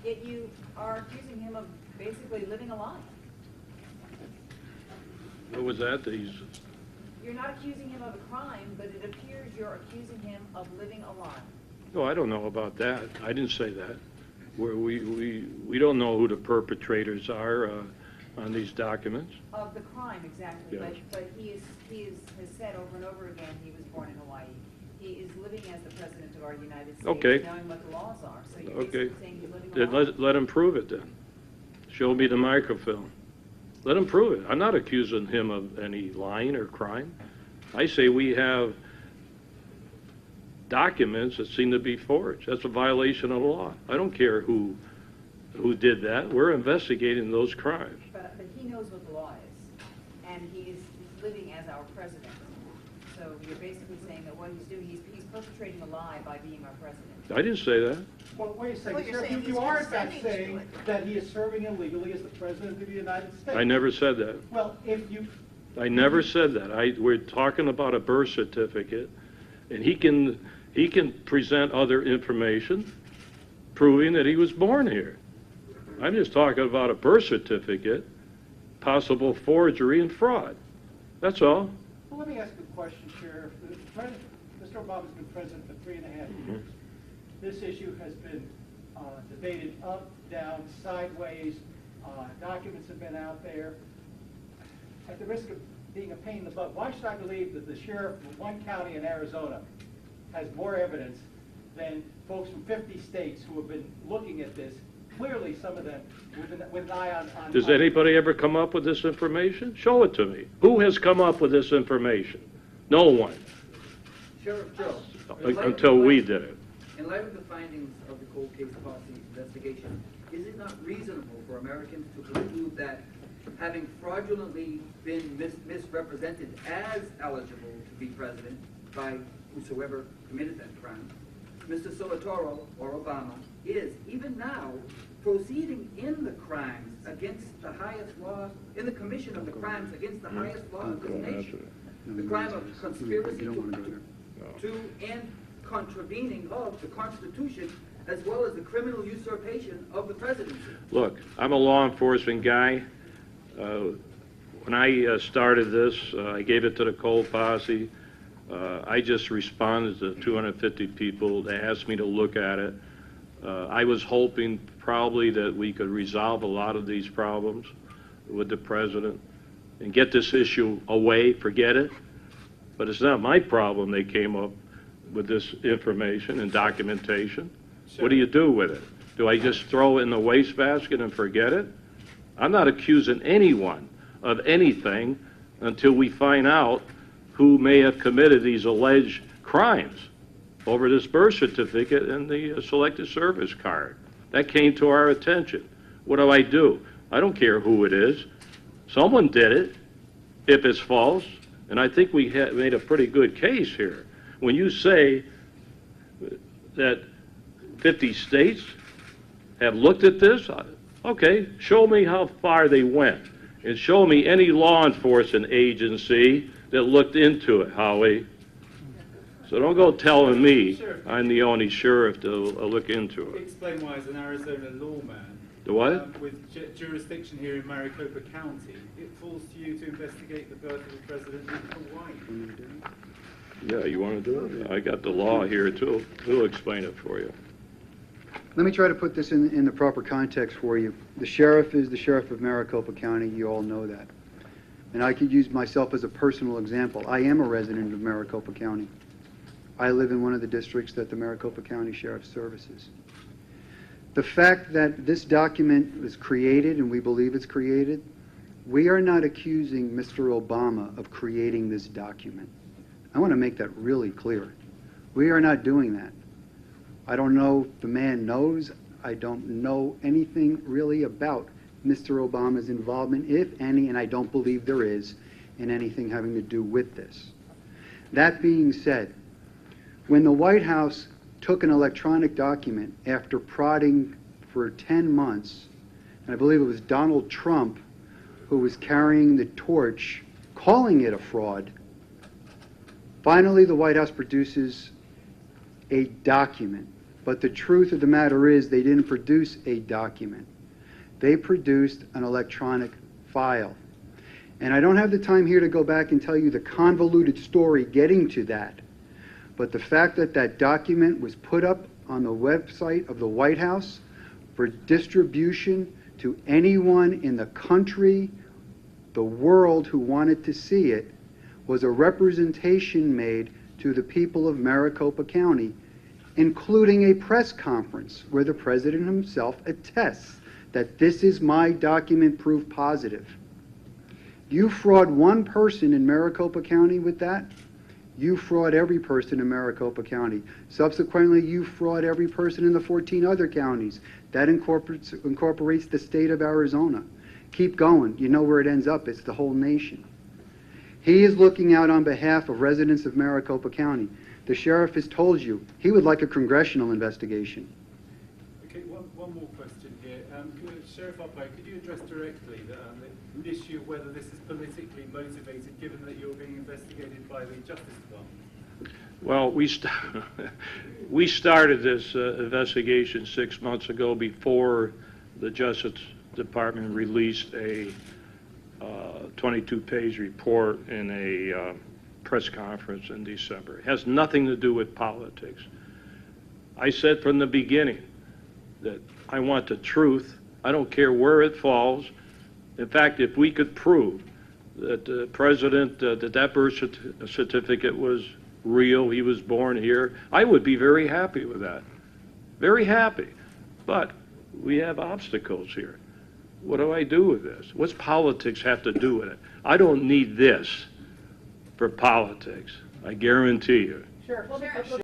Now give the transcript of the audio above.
Yet you are accusing him of basically living a lie. What was that? You're not accusing him of a crime, but it appears you're accusing him of living a lie. Oh, I don't know about that. I didn't say that. We don't know who the perpetrators are on these documents. Of the crime, exactly. Yes. But he has said over and over again he was born in Hawaii. He is living as the President of our United States, Okay. knowing what the laws are. So you're Okay. basically saying he's living a Then lie. let him prove it then. Show me the microfilm. Let him prove it. I'm not accusing him of any lying or crime. I say we have documents that seem to be forged. That's a violation of the law. I don't care who did that. We're investigating those crimes. But he knows what the law is, and he's living as our President. So you're basically saying that what he's doing, he's perpetrating a lie by being our President. I didn't say that. Well, wait a Well, second, you're sir. saying You he's are in fact consenting to saying it. that he is serving illegally as the President of the United States. I never said that. Well, if you, I never said that. We're talking about a birth certificate, and he can present other information proving that he was born here. I'm just talking about a birth certificate, possible forgery and fraud. That's all. well, let me ask you a question, Sheriff. Mr. Obama's been president for 3.5 years. This issue has been debated up, down, sideways. Documents have been out there. At the risk of being a pain in the butt, why should I believe that the sheriff of one county in Arizona has more evidence than folks from 50 states who have been looking at this? Clearly, some of them with an eye on... Does anybody ever come up with this information? Show it to me. Who has come up with this information? No one, Sheriff Joe. until we did it. In light of the findings of the cold case policy investigation, is it not reasonable for Americans to conclude that having fraudulently been misrepresented as eligible to be president by whosoever committed that crime, Mr. Solatoro or Obama is, even now, proceeding in the crimes against the highest law, in the commission of the crimes against the highest law of this nation? The crime of conspiracy to and contravening of the Constitution, as well as the criminal usurpation of the presidency. Look, I'm a law enforcement guy. When I started this, I gave it to the cold posse. I just responded to 250 people. They asked me to look at it. I was hoping probably that we could resolve a lot of these problems with the president and get this issue away, forget it. But it's not my problem they came up with this information and documentation. What do you do with it? Do I just throw it in the wastebasket and forget it? I'm not accusing anyone of anything until we find out who may have committed these alleged crimes over this birth certificate and the Selective Service card. That came to our attention. What do? I don't care who it is. Someone did it, if it's false, and I think we made a pretty good case here. When you say that 50 states have looked at this, okay, show me how far they went, and show me any law enforcement agency that looked into it, Howie. So don't go telling me I'm the only sheriff to look into it. Explain why, as an Arizona lawman, The what? with jurisdiction here in Maricopa County, it falls to you to investigate the birth of the president in Hawaii. Yeah, you want to do it? I got the law here too. We'll explain it for you. Let me try to put this in the proper context for you. The sheriff is the sheriff of Maricopa County. You all know that. And I could use myself as a personal example. I am a resident of Maricopa County. I live in one of the districts that the Maricopa County Sheriff services. The fact that this document was created, and we believe it's created, we are not accusing Mr. Obama of creating this document. I want to make that really clear. We are not doing that. I don't know if the man knows. I don't know anything really about Mr. Obama's involvement, if any, and I don't believe there is, in anything having to do with this. That being said, when the White House took an electronic document after prodding for 10 months, and I believe it was Donald Trump who was carrying the torch, calling it a fraud, finally the White House produces a document But the truth of the matter is they didn't produce a document. They produced an electronic file. And I don't have the time here to go back and tell you the convoluted story getting to that. But the fact that that document was put up on the website of the White House for distribution to anyone in the country, the world who wanted to see it, was a representation made to the people of Maricopa County, including a press conference where the president himself attests that this is my document proof positive. You fraud one person in Maricopa County with that, you fraud every person in Maricopa County. Subsequently, you fraud every person in the 14 other counties. That incorporates the state of Arizona. Keep going. You know where it ends up. It's the whole nation. He is looking out on behalf of residents of Maricopa County. The sheriff has told you he would like a congressional investigation. Okay, one more question here. Sheriff Arpaio, could you address directly the issue of whether this is politically motivated, given that you're being investigated by the Justice Department? Well, we started this investigation 6 months ago before the Justice Department released a 22-page report in a press conference in December. It has nothing to do with politics. I said from the beginning that I want the truth. I don't care where it falls. In fact, if we could prove that the president, that birth certificate was real, he was born here, I would be very happy with that. Very happy. But we have obstacles here. What do I do with this? What's politics have to do with it? I don't need this for politics. I guarantee you. Sheriff, let me-